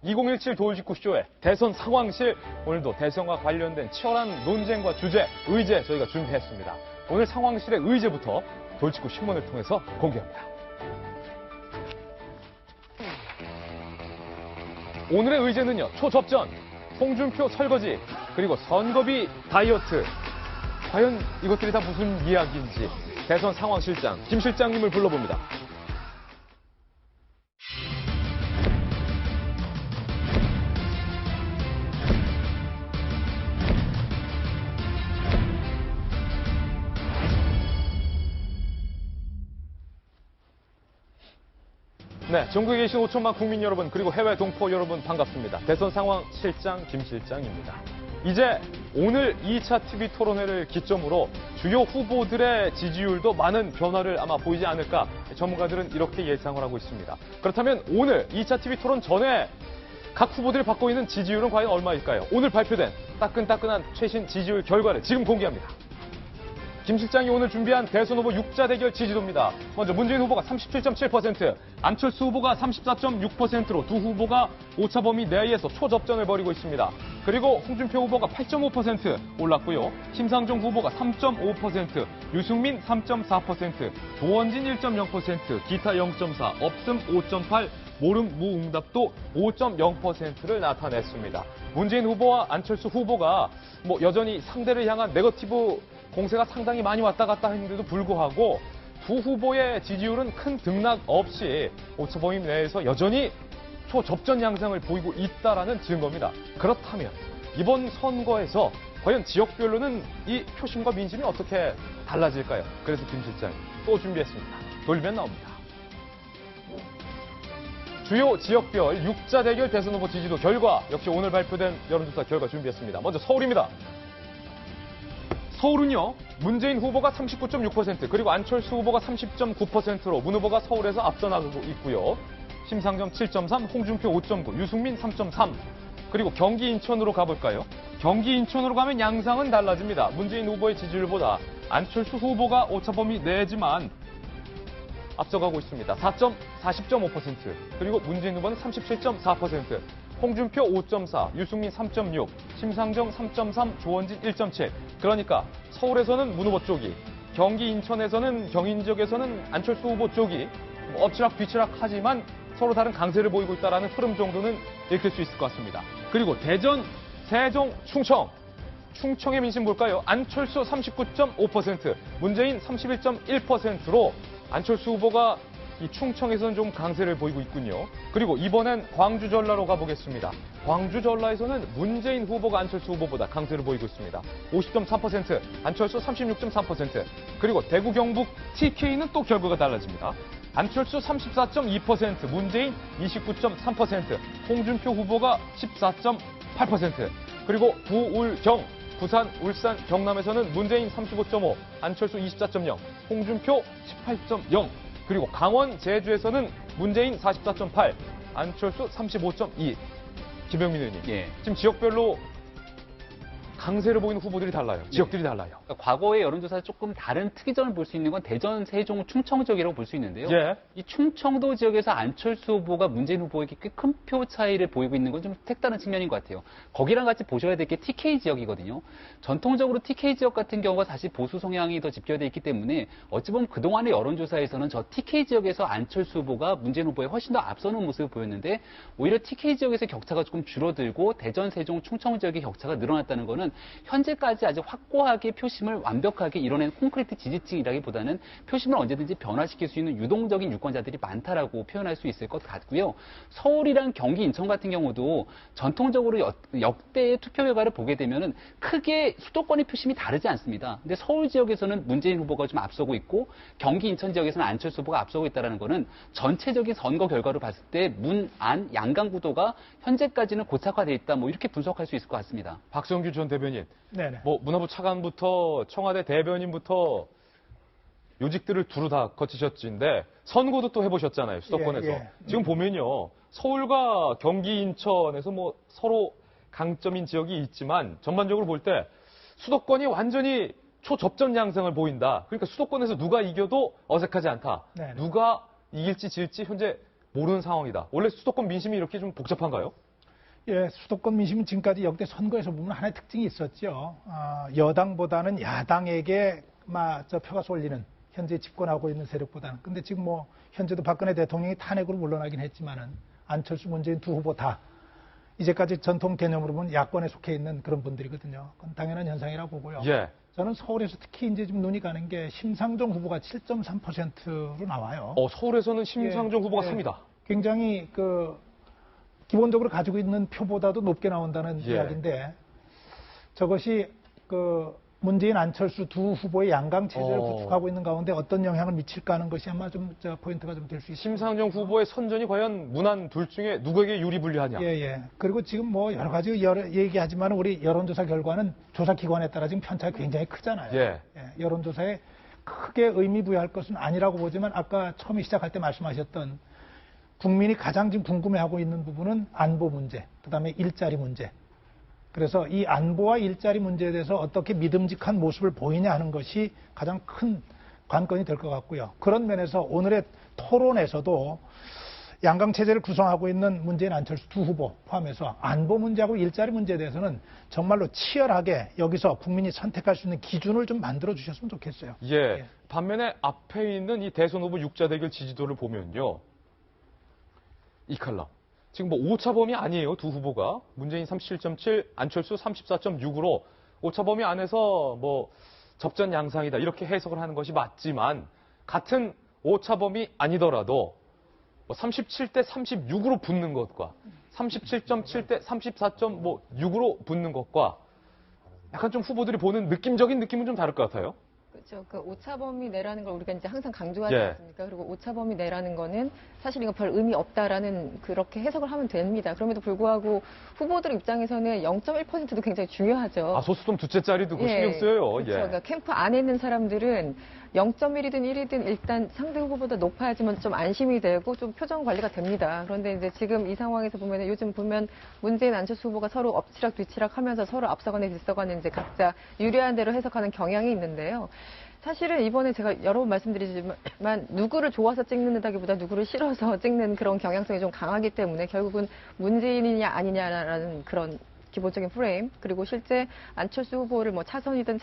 2017 돌직구쇼의 대선 상황실, 오늘도 대선과 관련된 치열한 논쟁과 주제, 의제 저희가 준비했습니다. 오늘 상황실의 의제부터 돌직구 신문을 통해서 공개합니다. 오늘의 의제는요, 초접전, 홍준표 설거지, 그리고 선거비 다이어트. 과연 이것들이 다 무슨 이야기인지 대선 상황실장 김 실장님을 불러봅니다. 네, 전국에 계신 5천만 국민 여러분, 그리고 해외 동포 여러분 반갑습니다. 대선 상황 실장 김 실장입니다. 이제 오늘 2차 TV 토론회를 기점으로 주요 후보들의 지지율도 많은 변화를 아마 보이지 않을까, 전문가들은 이렇게 예상을 하고 있습니다. 그렇다면 오늘 2차 TV 토론 전에 각 후보들이 받고 있는 지지율은 과연 얼마일까요? 오늘 발표된 따끈따끈한 최신 지지율 결과를 지금 공개합니다. 김 실장이 오늘 준비한 대선 후보 6자 대결 지지도입니다. 먼저 문재인 후보가 37.7%, 안철수 후보가 34.6%로 두 후보가 오차 범위 내에서 초접전을 벌이고 있습니다. 그리고 홍준표 후보가 8.5% 올랐고요. 심상정 후보가 3.5%, 유승민 3.4%, 조원진 1.0%, 기타 0.4, 없음 5.8%, 모름 무응답도 5.0%를 나타냈습니다. 문재인 후보와 안철수 후보가 여전히 상대를 향한 네거티브 공세가 상당히 많이 왔다 갔다 했는데도 불구하고 두 후보의 지지율은 큰 등락 없이 오차 범위 내에서 여전히 초접전 양상을 보이고 있다는 증거입니다. 그렇다면 이번 선거에서 과연 지역별로는 이 표심과 민심이 어떻게 달라질까요? 그래서 김 실장이 또 준비했습니다. 돌면 나옵니다. 주요 지역별 6자 대결 대선 후보 지지도 결과, 역시 오늘 발표된 여론조사 결과 준비했습니다. 먼저 서울입니다. 서울은요, 문재인 후보가 39.6%, 그리고 안철수 후보가 30.9%로 문 후보가 서울에서 앞서 나가고 있고요. 심상정 7.3, 홍준표 5.9, 유승민 3.3. 그리고 경기 인천으로 가볼까요? 경기 인천으로 가면 양상은 달라집니다. 문재인 후보의 지지율보다 안철수 후보가 오차 범위 내지만 앞서가고 있습니다. 40.5%, 그리고 문재인 후보는 37.4%, 홍준표 5.4, 유승민 3.6, 심상정 3.3, 조원진 1.7. 그러니까 서울에서는 문 후보 쪽이, 경기 인천에서는 경인 지역에서는 안철수 후보 쪽이 엎치락 뒤치락 하지만 서로 다른 강세를 보이고 있다는 흐름 정도는 읽힐 수 있을 것 같습니다. 그리고 대전, 세종, 충청. 충청의 민심 볼까요? 안철수 39.5%, 문재인 31.1%로 안철수 후보가 이 충청에서는 좀 강세를 보이고 있군요. 그리고 이번엔 광주 전라로 가보겠습니다. 광주 전라에서는 문재인 후보가 안철수 후보보다 강세를 보이고 있습니다. 50.3%, 안철수 36.3%. 그리고 대구 경북 TK는 또 결과가 달라집니다. 안철수 34.2%, 문재인 29.3%, 홍준표 후보가 14.8%. 그리고 부울경, 부산, 울산, 경남에서는 문재인 35.5, 안철수 24.0, 홍준표 18.0. 그리고 강원, 제주에서는 문재인 44.8, 안철수 35.2. 김병민 의원님, 지금 지역별로 강세를 보이는 후보들이 달라요. 지역들이 달라요. 그러니까 과거의 여론조사와 조금 다른 특이점을 볼 수 있는 건 대전, 세종, 충청 지역이라고 볼 수 있는데요. 이 충청도 지역에서 안철수 후보가 문재인 후보에게 꽤 큰 표 차이를 보이고 있는 건 좀 색다른 측면인 것 같아요. 거기랑 같이 보셔야 될 게 TK 지역이거든요. 전통적으로 TK 지역 같은 경우가 사실 보수 성향이 더 집결되어 있기 때문에 어찌 보면 그동안의 여론조사에서는 저 TK 지역에서 안철수 후보가 문재인 후보에 훨씬 더 앞서는 모습을 보였는데, 오히려 TK 지역에서 격차가 조금 줄어들고 대전, 세종, 충청 지역의 격차가 늘어났다는 거는 현재까지 아직 확고하게 표심을 완벽하게 이뤄낸 콘크리트 지지층이라기보다는 표심을 언제든지 변화시킬 수 있는 유동적인 유권자들이 많다라고 표현할 수 있을 것 같고요. 서울이랑 경기, 인천 같은 경우도 전통적으로 역대의 투표 결과를 보게 되면은 크게 수도권의 표심이 다르지 않습니다. 근데 서울 지역에서는 문재인 후보가 좀 앞서고 있고, 경기, 인천 지역에서는 안철수 후보가 앞서고 있다는 거는 전체적인 선거 결과로 봤을 때 문, 안, 양강 구도가 현재까지는 고착화되어 있다, 이렇게 분석할 수 있을 것 같습니다. 박성규 전 대변인, 네네. 문화부 차관부터 청와대 대변인부터 요직들을 두루 다 거치셨는데 선거도 또 해보셨잖아요, 수도권에서. 지금 보면요, 서울과 경기, 인천에서 서로 강점인 지역이 있지만 전반적으로 볼 때 수도권이 완전히 초접전 양상을 보인다. 그러니까 수도권에서 누가 이겨도 어색하지 않다. 네네. 누가 이길지 질지 현재 모르는 상황이다. 원래 수도권 민심이 이렇게 좀 복잡한가요? 예, 수도권 민심은 지금까지 역대 선거에서 보면 하나의 특징이 있었죠. 여당보다는 야당에게 표가 쏠리는 현재 집권하고 있는 세력보다는. 근데 지금 뭐 현재도 박근혜 대통령이 탄핵으로 물러나긴 했지만은 안철수, 문재인 두 후보 다 이제까지 전통 개념으로 보면 야권에 속해 있는 그런 분들이거든요. 그건 당연한 현상이라고 보고요. 예. 저는 서울에서 특히 이제 좀 눈이 가는 게 심상정 후보가 7.3%로 나와요. 서울에서는 심상정 후보가 삽니다. 굉장히 기본적으로 가지고 있는 표보다도 높게 나온다는 이야기인데 저것이 문재인, 안철수 두 후보의 양강 체제를 구축하고 있는 가운데 어떤 영향을 미칠까 하는 것이 아마 좀 포인트가 좀 될 수 있습니다. 심상정 후보의 선전이 과연 문안 둘 중에 누구에게 유리불리하냐? 예. 그리고 지금 뭐 여러 가지 얘기하지만 우리 여론조사 결과는 조사 기관에 따라 지금 편차가 굉장히 크잖아요. 예. 여론조사에 크게 의미 부여할 것은 아니라고 보지만 아까 처음에 시작할 때 말씀하셨던 국민이 가장 지금 궁금해하고 있는 부분은 안보 문제, 그다음에 일자리 문제. 그래서 이 안보와 일자리 문제에 대해서 어떻게 믿음직한 모습을 보이냐 하는 것이 가장 큰 관건이 될 것 같고요. 그런 면에서 오늘의 토론에서도 양강체제를 구성하고 있는 문재인, 안철수 두 후보 포함해서 안보 문제하고 일자리 문제에 대해서는 정말로 치열하게 여기서 국민이 선택할 수 있는 기준을 좀 만들어 주셨으면 좋겠어요. 예. 반면에 앞에 있는 이 대선 후보 6자 대결 지지도를 보면요. 이 칼럼. 지금 뭐 오차 범위 아니에요, 두 후보가. 문재인 37.7, 안철수 34.6으로 오차 범위 안에서 뭐 접전 양상이다 이렇게 해석을 하는 것이 맞지만 같은 오차 범위 아니더라도 37대 36으로 붙는 것과 37.7대 34.6으로 붙는 것과 약간 좀 후보들이 보는 느낌적인 느낌은 좀 다를 것 같아요. 그렇죠. 그 오차범위 내라는 걸 우리가 이제 항상 강조하지 예. 않습니까? 그리고 오차범위 내라는 거는 사실 이거 별 의미 없다라는 그렇게 해석을 하면 됩니다. 그럼에도 불구하고 후보들 입장에서는 0.1%도 굉장히 중요하죠. 소수점 두째짜리도 신경 쓰여요. 그렇죠. 그러니까 캠프 안에 있는 사람들은 0.1이든 1이든 일단 상대 후보보다 높아야지만 좀 안심이 되고 좀 표정 관리가 됩니다. 그런데 이제 지금 이 상황에서 보면 요즘 보면 문재인, 안철수 후보가 서로 엎치락 뒤치락 하면서 서로 앞서가는 뒤서가는 이제 각자 유리한 대로 해석하는 경향이 있는데요. 사실은 이번에 제가 여러 번 말씀드리지만 누구를 좋아서 찍는다기보다 누구를 싫어서 찍는 그런 경향성이 좀 강하기 때문에 결국은 문재인이냐 아니냐라는 그런 기본적인 프레임, 그리고 실제 안철수 후보를 뭐 차선이든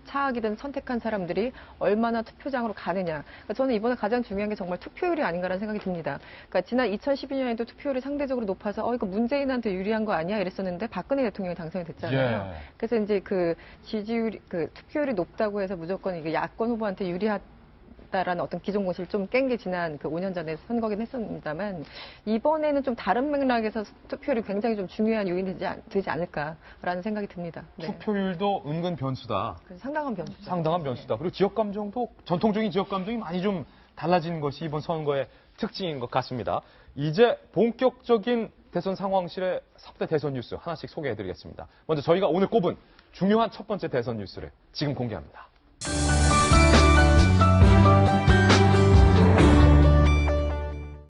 차악이든 선택한 사람들이 얼마나 투표장으로 가느냐. 그러니까 저는 이번에 가장 중요한 게 정말 투표율이 아닌가라는 생각이 듭니다. 그러니까 지난 2012년에도 투표율이 상대적으로 높아서 이거 문재인한테 유리한 거 아니야 이랬었는데 박근혜 대통령이 당선이 됐잖아요. 예. 그래서 이제 그 지지율이 투표율이 높다고 해서 무조건 이게 야권 후보한테 유리하다라는 어떤 기존 공식을 좀 깬 게 지난 5년 전에 선거긴 했었습니다만 이번에는 좀 다른 맥락에서 투표율이 굉장히 좀 중요한 요인이 되지 않을까라는 생각이 듭니다. 네. 투표율도 은근 변수다. 상당한 변수죠. 상당한 변수다. 그리고 지역 감정도 전통적인 지역 감정이 많이 좀 달라지는 것이 이번 선거의 특징인 것 같습니다. 이제 본격적인 대선 상황실의 3대 대선 뉴스 하나씩 소개해드리겠습니다. 먼저 저희가 오늘 꼽은 중요한 첫 번째 대선 뉴스를 지금 공개합니다.